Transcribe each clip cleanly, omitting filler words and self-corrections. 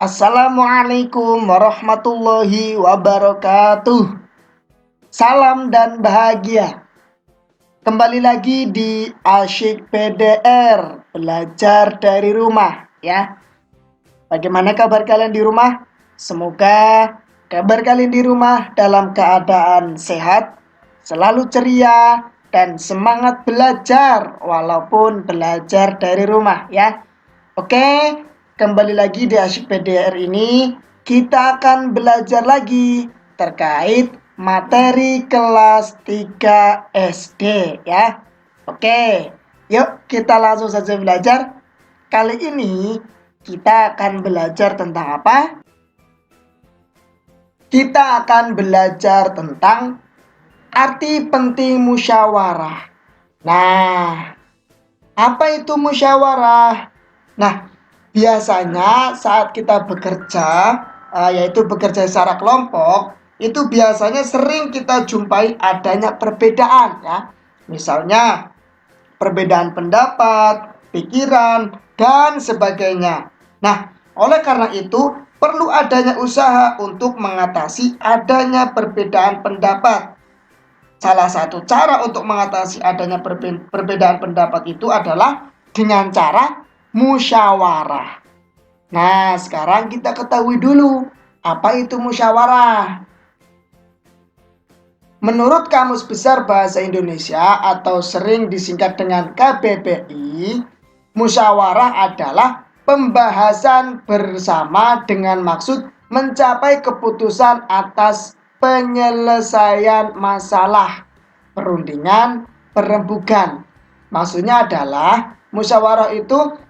Assalamualaikum warahmatullahi wabarakatuh. Salam dan bahagia. Kembali lagi di Asyik PDR, belajar dari rumah ya. Bagaimana kabar kalian di rumah? Semoga kabar kalian di rumah dalam keadaan sehat, selalu ceria, dan semangat belajar walaupun belajar dari rumah ya. Oke, kembali lagi di Asyik PDR ini kita akan belajar lagi terkait materi kelas 3 SD ya. Oke, yuk kita langsung saja belajar. Kali ini kita akan belajar tentang apa? Kita akan belajar tentang arti penting musyawarah. Nah, apa itu musyawarah? Nah, biasanya saat kita bekerja, yaitu bekerja secara kelompok, itu biasanya sering kita jumpai adanya perbedaan ya. Misalnya perbedaan pendapat, pikiran, dan sebagainya. Nah, oleh karena itu perlu adanya usaha untuk mengatasi adanya perbedaan pendapat. Salah satu cara untuk mengatasi adanya perbedaan pendapat itu adalah dengan cara musyawarah. Nah, sekarang kita ketahui dulu apa itu musyawarah. Menurut Kamus Besar Bahasa Indonesia atau sering disingkat dengan KBBI, musyawarah adalah pembahasan bersama dengan maksud mencapai keputusan atas penyelesaian masalah, perundingan, perembugan. Maksudnya adalah musyawarah itu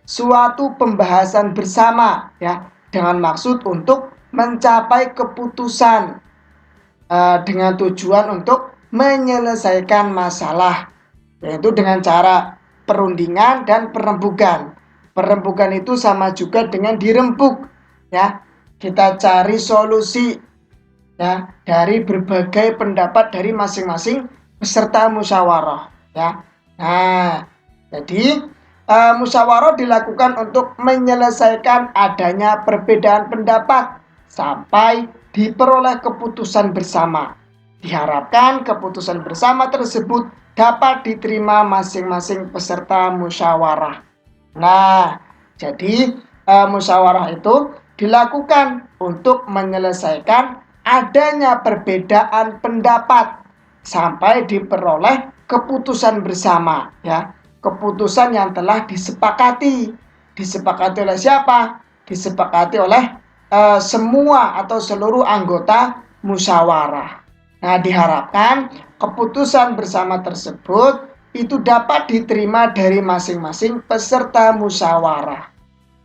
suatu pembahasan bersama ya, dengan maksud untuk mencapai keputusan dengan tujuan untuk menyelesaikan masalah, yaitu dengan cara perundingan dan perembugan. Perembugan itu sama juga dengan dirembuk ya. Kita cari solusi ya dari berbagai pendapat dari masing-masing peserta musyawarah ya. Nah, jadi musyawarah dilakukan untuk menyelesaikan adanya perbedaan pendapat sampai diperoleh keputusan bersama. Diharapkan keputusan bersama tersebut dapat diterima masing-masing peserta musyawarah. Nah, jadi musyawarah itu dilakukan untuk menyelesaikan adanya perbedaan pendapat sampai diperoleh keputusan bersama ya. Keputusan yang telah disepakati. Disepakati oleh siapa? Disepakati oleh semua atau seluruh anggota musyawarah. Nah, diharapkan keputusan bersama tersebut itu dapat diterima dari masing-masing peserta musyawarah.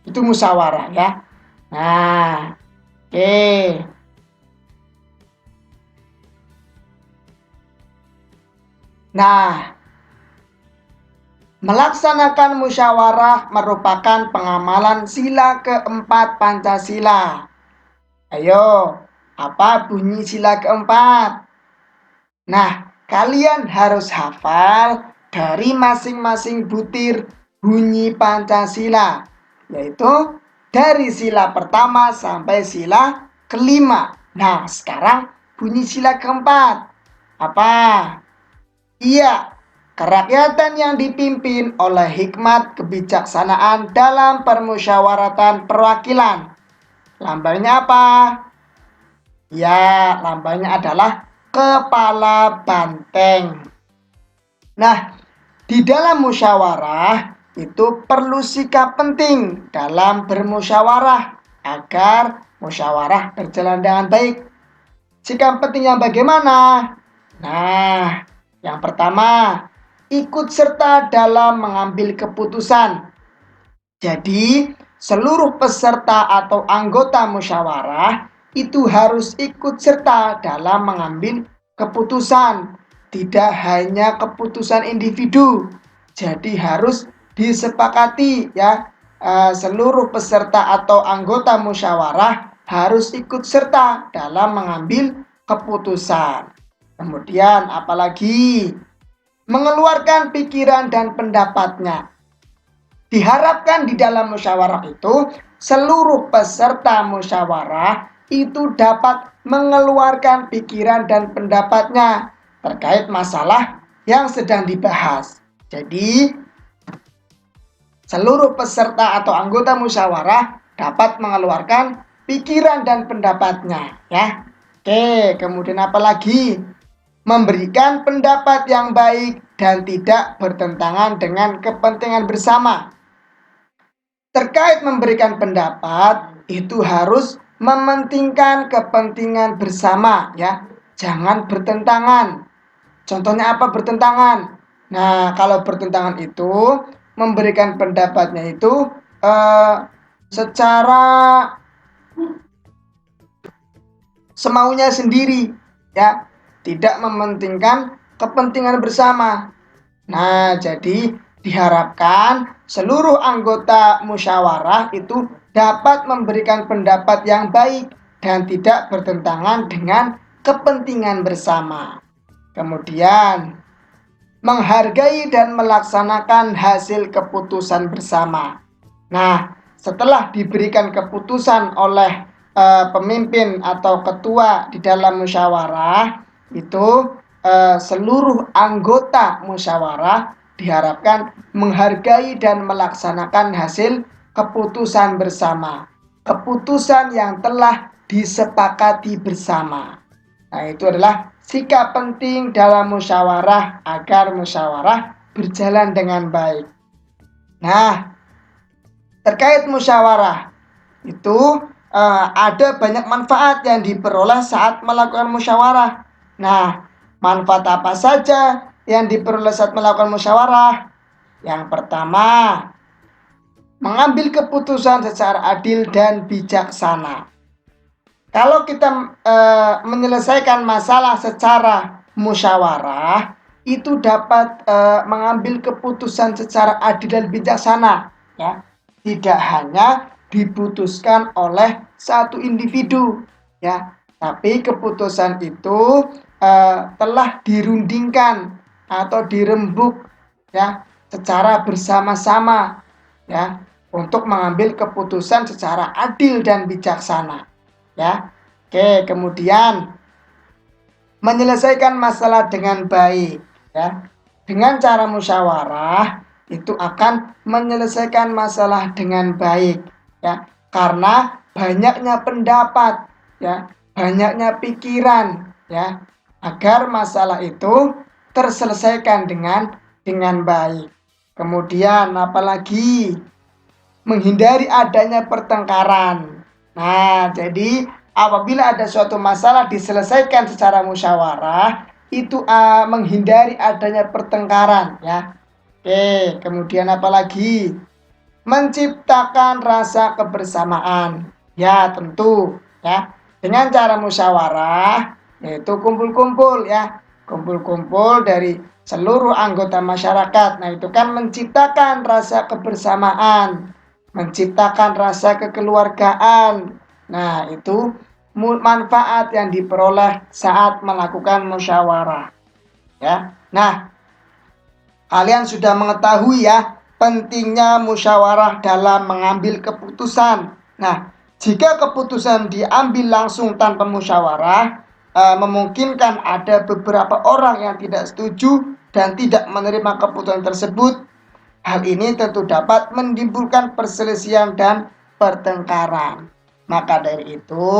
Itu musyawarah ya. Nah, oke. Nah, melaksanakan musyawarah merupakan pengamalan sila keempat Pancasila. Ayo, apa bunyi sila keempat? Nah, kalian harus hafal dari masing-masing butir bunyi Pancasila, yaitu dari sila pertama sampai sila kelima. Nah, sekarang bunyi sila keempat. Apa? Iya, kerakyatan yang dipimpin oleh hikmat kebijaksanaan dalam permusyawaratan perwakilan. Lambangnya apa? Ya, lambangnya adalah kepala banteng. Nah, di dalam musyawarah itu perlu sikap penting dalam bermusyawarah agar musyawarah berjalan dengan baik. Sikap pentingnya bagaimana? Nah, yang pertama, ikut serta dalam mengambil keputusan. Jadi, seluruh peserta atau anggota musyawarah itu harus ikut serta dalam mengambil keputusan. Tidak hanya keputusan individu. Jadi harus disepakati ya, seluruh peserta atau anggota musyawarah harus ikut serta dalam mengambil keputusan. Kemudian apalagi mengeluarkan pikiran dan pendapatnya. Diharapkan di dalam musyawarah itu seluruh peserta musyawarah itu dapat mengeluarkan pikiran dan pendapatnya terkait masalah yang sedang dibahas. Jadi, seluruh peserta atau anggota musyawarah dapat mengeluarkan pikiran dan pendapatnya, ya. Oke, kemudian apa lagi? Memberikan pendapat yang baik dan tidak bertentangan dengan kepentingan bersama. Terkait memberikan pendapat, itu harus mementingkan kepentingan bersama, ya. Jangan bertentangan. Contohnya apa bertentangan? Nah, kalau bertentangan itu memberikan pendapatnya itu secara semaunya sendiri, ya, tidak mementingkan kepentingan bersama. Nah, jadi diharapkan seluruh anggota musyawarah itu dapat memberikan pendapat yang baik dan tidak bertentangan dengan kepentingan bersama. Kemudian, menghargai dan melaksanakan hasil keputusan bersama. Nah, setelah diberikan keputusan oleh pemimpin atau ketua di dalam musyawarah, itu seluruh anggota musyawarah diharapkan menghargai dan melaksanakan hasil keputusan bersama. Keputusan yang telah disepakati bersama. Nah, itu adalah sikap penting dalam musyawarah agar musyawarah berjalan dengan baik. Nah, terkait musyawarah itu ada banyak manfaat yang diperoleh saat melakukan musyawarah. Nah, manfaat apa saja yang diperoleh saat melakukan musyawarah? Yang pertama, mengambil keputusan secara adil dan bijaksana. Kalau kita menyelesaikan masalah secara musyawarah, itu dapat mengambil keputusan secara adil dan bijaksana, ya. Tidak hanya diputuskan oleh satu individu, ya, tapi keputusan itu telah dirundingkan atau dirembuk, ya, secara bersama-sama, ya, untuk mengambil keputusan secara adil dan bijaksana. Ya, oke. Kemudian menyelesaikan masalah dengan baik, ya. Dengan cara musyawarah itu akan menyelesaikan masalah dengan baik, ya. Karena banyaknya pendapat, ya, banyaknya pikiran, ya, agar masalah itu terselesaikan dengan baik. Kemudian apalagi menghindari adanya pertengkaran. Nah, jadi apabila ada suatu masalah diselesaikan secara musyawarah, itu menghindari adanya pertengkaran, ya. Oke, kemudian apa lagi? Menciptakan rasa kebersamaan. Ya, tentu, ya. Dengan cara musyawarah, yaitu kumpul-kumpul, ya. Kumpul-kumpul dari seluruh anggota masyarakat. Nah, itu kan menciptakan rasa kebersamaan, menciptakan rasa kekeluargaan. Nah, itu manfaat yang diperoleh saat melakukan musyawarah, ya. Nah, kalian sudah mengetahui, ya, pentingnya musyawarah dalam mengambil keputusan. Nah, jika keputusan diambil langsung tanpa musyawarah, memungkinkan ada beberapa orang yang tidak setuju dan tidak menerima keputusan tersebut. Hal ini tentu dapat menimbulkan perselisihan dan pertengkaran. Maka dari itu,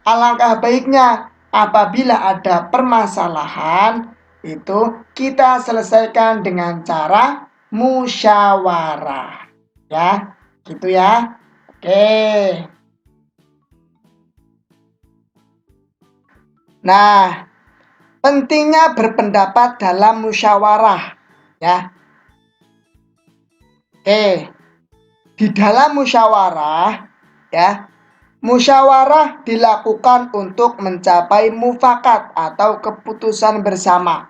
alangkah baiknya apabila ada permasalahan, itu kita selesaikan dengan cara musyawarah. Ya, gitu ya. Oke. Nah, pentingnya berpendapat dalam musyawarah, ya. Oke, di dalam musyawarah, ya, musyawarah dilakukan untuk mencapai mufakat atau keputusan bersama.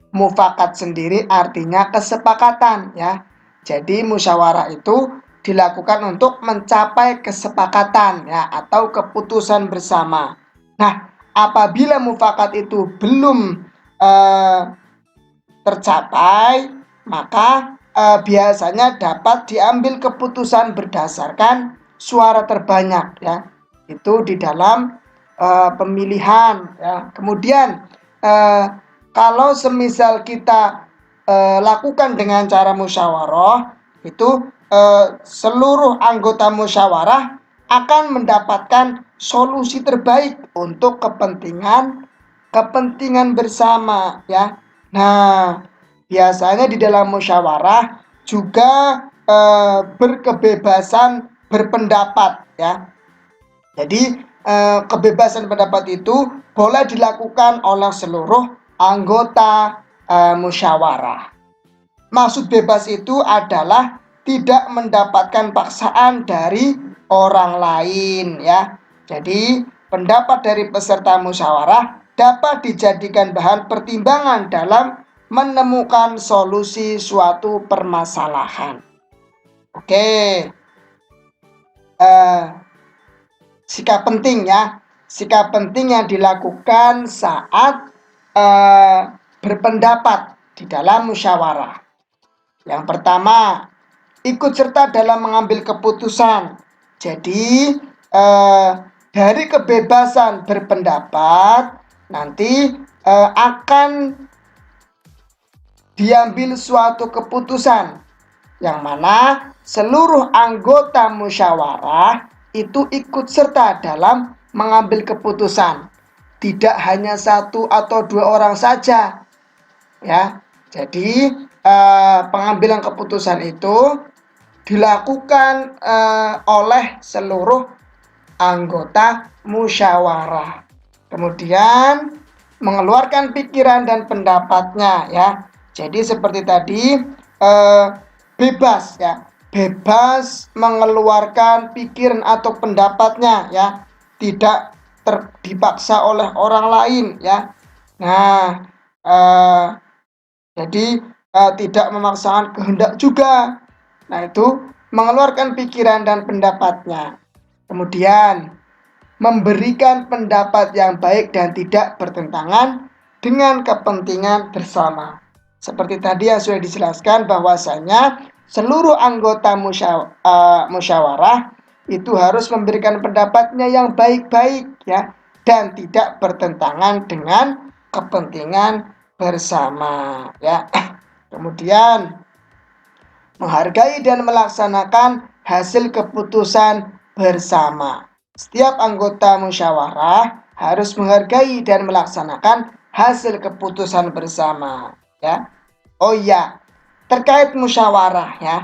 Mufakat sendiri artinya kesepakatan, ya. Jadi musyawarah itu dilakukan untuk mencapai kesepakatan, ya, atau keputusan bersama. Nah, apabila mufakat itu belum tercapai, maka biasanya dapat diambil keputusan berdasarkan suara terbanyak ya. Itu di dalam pemilihan ya. Kemudian kalau semisal kita lakukan dengan cara musyawarah, itu seluruh anggota musyawarah akan mendapatkan solusi terbaik untuk kepentingan bersama ya. Nah, biasanya di dalam musyawarah juga berkebebasan berpendapat ya. Jadi kebebasan pendapat itu boleh dilakukan oleh seluruh anggota musyawarah. Maksud bebas itu adalah tidak mendapatkan paksaan dari orang lain ya. Jadi pendapat dari peserta musyawarah dapat dijadikan bahan pertimbangan dalam menemukan solusi suatu permasalahan. Oke, sikap penting ya. Sikap penting yang dilakukan saat berpendapat di dalam musyawarah. Yang pertama, ikut serta dalam mengambil keputusan. Jadi dari kebebasan berpendapat nanti akan diambil suatu keputusan yang mana seluruh anggota musyawarah itu ikut serta dalam mengambil keputusan. Tidak hanya satu atau dua orang saja ya. Jadi pengambilan keputusan itu dilakukan oleh seluruh anggota musyawarah. Kemudian mengeluarkan pikiran dan pendapatnya ya. Jadi seperti tadi bebas ya, bebas mengeluarkan pikiran atau pendapatnya ya, tidak dipaksa oleh orang lain ya. Nah, jadi tidak memaksakan kehendak juga. Nah, itu mengeluarkan pikiran dan pendapatnya. Kemudian memberikan pendapat yang baik dan tidak bertentangan dengan kepentingan bersama. Seperti tadi yang sudah dijelaskan bahwasanya seluruh anggota musyawarah itu harus memberikan pendapatnya yang baik-baik ya, dan tidak bertentangan dengan kepentingan bersama ya. Kemudian menghargai dan melaksanakan hasil keputusan bersama. Setiap anggota musyawarah harus menghargai dan melaksanakan hasil keputusan bersama ya. Oh iya, terkait musyawarah ya,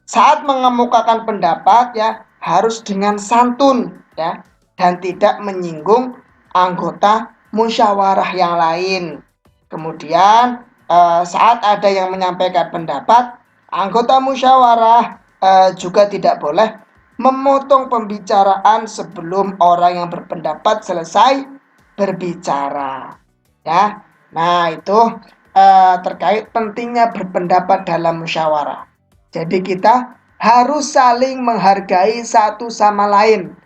saat mengemukakan pendapat ya harus dengan santun ya, dan tidak menyinggung anggota musyawarah yang lain. Kemudian saat ada yang menyampaikan pendapat, anggota musyawarah juga tidak boleh memotong pembicaraan sebelum orang yang berpendapat selesai berbicara ya. Nah, itu terkait pentingnya berpendapat dalam musyawarah. Jadi kita harus saling menghargai satu sama lain,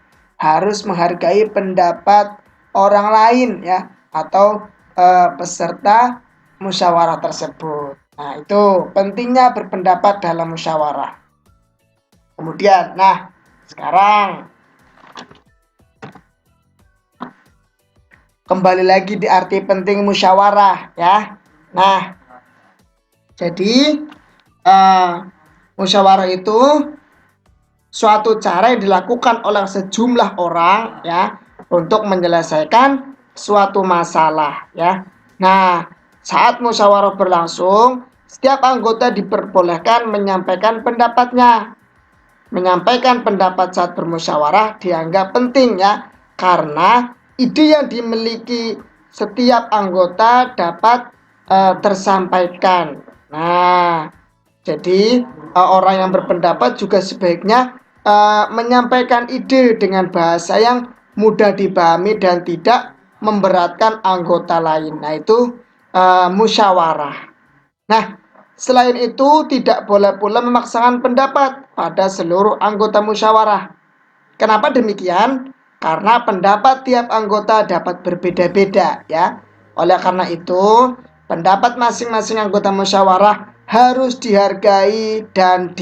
harus menghargai pendapat orang lain ya, atau peserta musyawarah tersebut. Nah, itu pentingnya berpendapat dalam musyawarah. Kemudian, nah, sekarang kembali lagi di arti penting musyawarah ya. Nah, jadi musyawarah itu suatu cara yang dilakukan oleh sejumlah orang ya untuk menyelesaikan suatu masalah ya. Nah, saat musyawarah berlangsung, setiap anggota diperbolehkan menyampaikan pendapatnya. Menyampaikan pendapat saat bermusyawarah dianggap penting ya, karena ide yang dimiliki setiap anggota dapat tersampaikan. Nah, jadi orang yang berpendapat juga sebaiknya menyampaikan ide dengan bahasa yang mudah dipahami dan tidak memberatkan anggota lain. Nah, itu musyawarah. Nah, selain itu tidak boleh pula memaksakan pendapat pada seluruh anggota musyawarah. Kenapa demikian? Karena pendapat tiap anggota dapat berbeda-beda ya. Oleh karena itu, pendapat masing-masing anggota musyawarah harus dihargai dan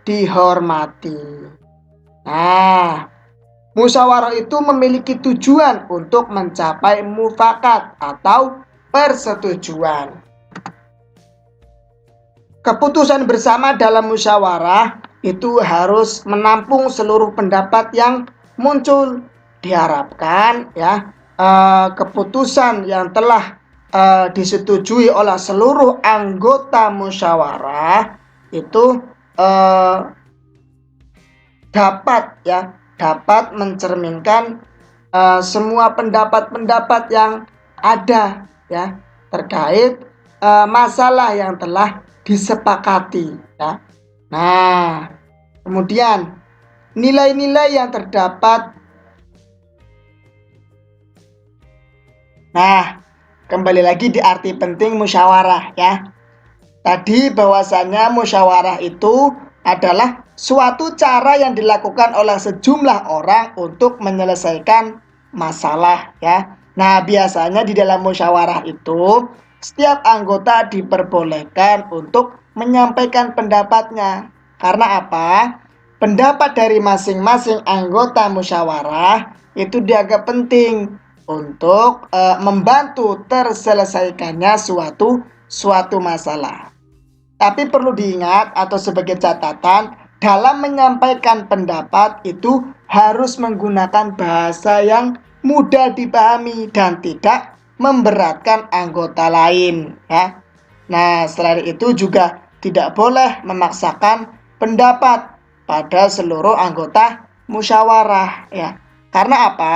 dihormati. Nah, musyawarah itu memiliki tujuan untuk mencapai mufakat atau persetujuan. Keputusan bersama dalam musyawarah itu harus menampung seluruh pendapat yang muncul. Diharapkan ya keputusan yang telah disetujui oleh seluruh anggota musyawarah itu dapat mencerminkan semua pendapat-pendapat yang ada ya terkait masalah yang telah disepakati ya. Nah, kemudian nilai-nilai yang terdapat. Nah, kembali lagi di arti penting musyawarah ya. Tadi bahwasanya musyawarah itu adalah suatu cara yang dilakukan oleh sejumlah orang untuk menyelesaikan masalah ya. Nah, biasanya di dalam musyawarah itu setiap anggota diperbolehkan untuk menyampaikan pendapatnya. Karena apa? Pendapat dari masing-masing anggota musyawarah itu dianggap penting untuk membantu terselesaikannya suatu masalah. Tapi perlu diingat atau sebagai catatan, dalam menyampaikan pendapat itu harus menggunakan bahasa yang mudah dipahami dan tidak memberatkan anggota lain ya. Nah, selain itu juga tidak boleh memaksakan pendapat pada seluruh anggota musyawarah ya. Karena apa?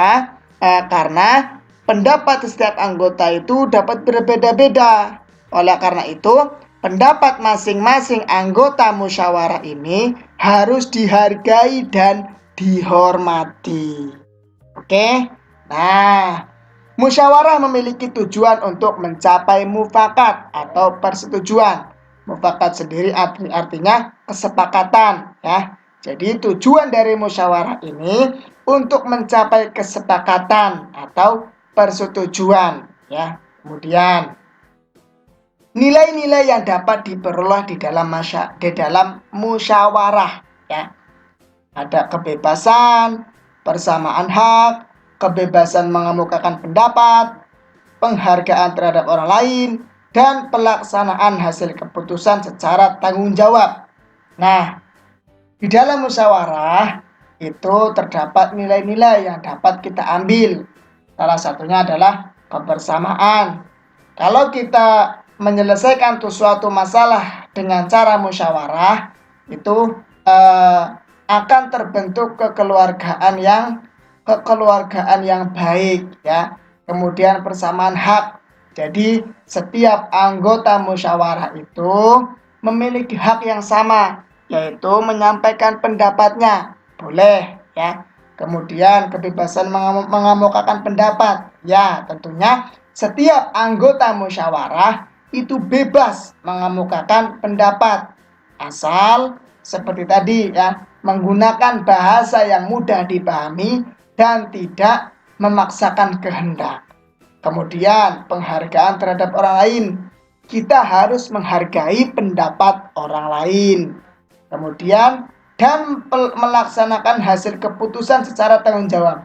Karena pendapat setiap anggota itu dapat berbeda-beda. Oleh karena itu, pendapat masing-masing anggota musyawarah ini harus dihargai dan dihormati. Oke? Nah, musyawarah memiliki tujuan untuk mencapai mufakat atau persetujuan. Mufakat sendiri artinya kesepakatan ya. Jadi tujuan dari musyawarah ini untuk mencapai kesepakatan atau persetujuan ya. Kemudian nilai-nilai yang dapat diperoleh di dalam musyawarah ya. Ada kebebasan, persamaan hak, kebebasan mengemukakan pendapat, penghargaan terhadap orang lain, dan pelaksanaan hasil keputusan secara tanggung jawab. Nah, di dalam musyawarah itu terdapat nilai-nilai yang dapat kita ambil. Salah satunya adalah kebersamaan. Kalau kita menyelesaikan suatu masalah dengan cara musyawarah, itu akan terbentuk kekeluargaan yang baik ya. Kemudian persamaan hak. Jadi setiap anggota musyawarah itu memiliki hak yang sama, yaitu menyampaikan pendapatnya. Boleh ya. Kemudian kebebasan mengemukakan pendapat. Ya, tentunya setiap anggota musyawarah itu bebas mengemukakan pendapat asal seperti tadi ya, menggunakan bahasa yang mudah dipahami dan tidak memaksakan kehendak. Kemudian penghargaan terhadap orang lain. Kita harus menghargai pendapat orang lain. Kemudian dan melaksanakan hasil keputusan secara tanggung jawab.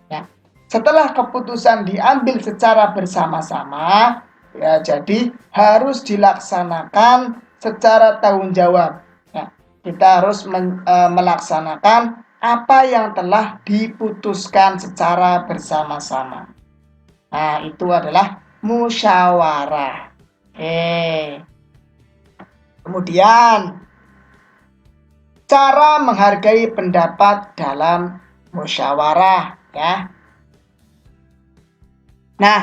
Ya. Setelah keputusan diambil secara bersama-sama, ya jadi harus dilaksanakan secara tanggung jawab. Ya, kita harus melaksanakan apa yang telah diputuskan secara bersama-sama. Nah, itu adalah musyawarah. Oke. Kemudian cara menghargai pendapat dalam musyawarah ya. Nah,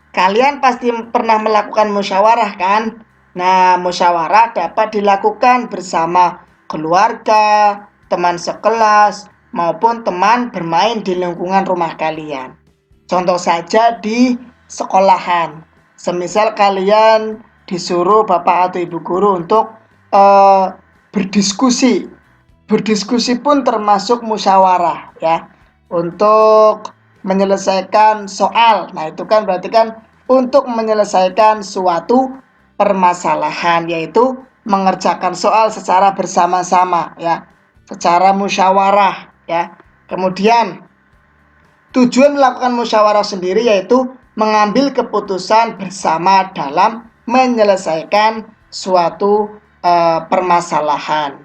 kalian pasti pernah melakukan musyawarah kan? Nah, musyawarah dapat dilakukan bersama keluarga, teman sekelas, maupun teman bermain di lingkungan rumah kalian. Contoh saja di sekolahan. Semisal kalian disuruh bapak atau ibu guru untuk berdiskusi. Berdiskusi pun termasuk musyawarah ya. Untuk menyelesaikan soal. Nah, itu kan berarti kan untuk menyelesaikan suatu permasalahan, yaitu mengerjakan soal secara bersama-sama ya, secara musyawarah ya. Kemudian tujuan melakukan musyawarah sendiri yaitu mengambil keputusan bersama dalam menyelesaikan suatu permasalahan.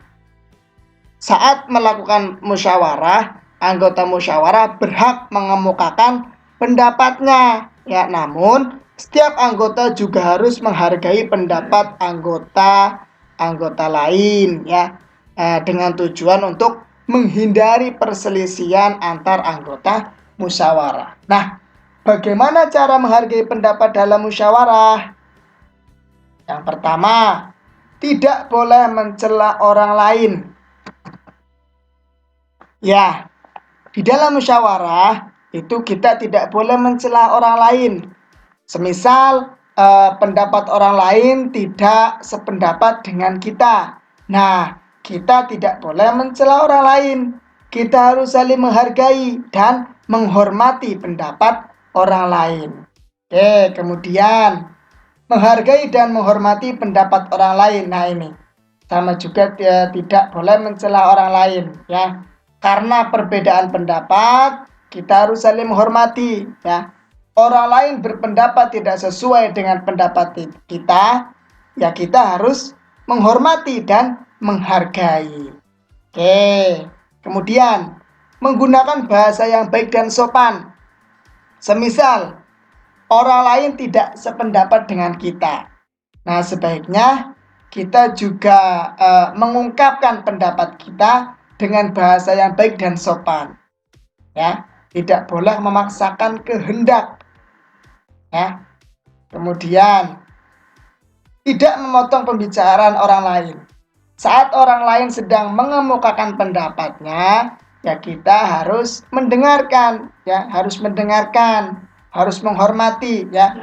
Saat melakukan musyawarah, anggota musyawarah berhak mengemukakan pendapatnya. Ya, namun setiap anggota juga harus menghargai pendapat anggota lain ya, dengan tujuan untuk menghindari perselisihan antar anggota musyawarah. Nah, bagaimana cara menghargai pendapat dalam musyawarah? Yang pertama, tidak boleh mencela orang lain. Ya, di dalam musyawarah itu kita tidak boleh mencela orang lain. Semisal pendapat orang lain tidak sependapat dengan kita. Nah, kita tidak boleh mencela orang lain. Kita harus saling menghargai dan menghormati pendapat orang lain. Oke, kemudian menghargai dan menghormati pendapat orang lain. Nah, ini sama juga tidak boleh mencela orang lain ya. Karena perbedaan pendapat, kita harus saling menghormati ya. Orang lain berpendapat tidak sesuai dengan pendapat kita, ya kita harus menghormati dan menghargai. Oke. Kemudian menggunakan bahasa yang baik dan sopan. Semisal orang lain tidak sependapat dengan kita. Nah, sebaiknya kita juga mengungkapkan pendapat kita dengan bahasa yang baik dan sopan. Ya, tidak boleh memaksakan kehendak. Ya. Kemudian tidak memotong pembicaraan orang lain. Saat orang lain sedang mengemukakan pendapatnya, ya kita harus mendengarkan, ya, harus menghormati, ya,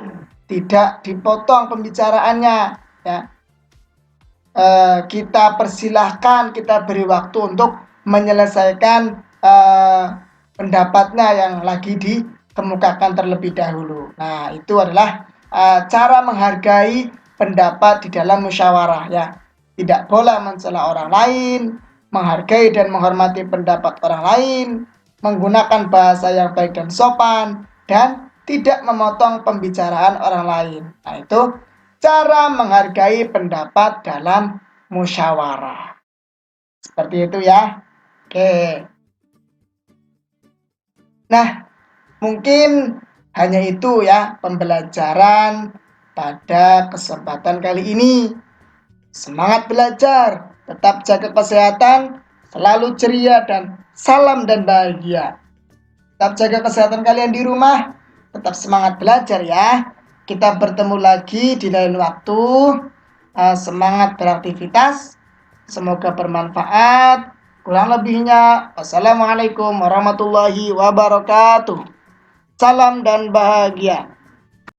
tidak dipotong pembicaraannya, ya. Kita persilahkan, kita beri waktu untuk menyelesaikan pendapatnya yang lagi dikemukakan terlebih dahulu. Nah, itu adalah cara menghargai pendapat di dalam musyawarah ya. Tidak boleh mencela orang lain, menghargai dan menghormati pendapat orang lain, menggunakan bahasa yang baik dan sopan, dan tidak memotong pembicaraan orang lain. Nah, itu cara menghargai pendapat dalam musyawarah. Seperti itu ya. Oke. Nah, mungkin hanya itu ya pembelajaran pada kesempatan kali ini. Semangat belajar, tetap jaga kesehatan, selalu ceria dan salam dan bahagia. Tetap jaga kesehatan kalian di rumah, tetap semangat belajar ya. Kita bertemu lagi di lain waktu. Semangat beraktivitas. Semoga bermanfaat. Kurang lebihnya, wassalamualaikum warahmatullahi wabarakatuh. Salam dan bahagia.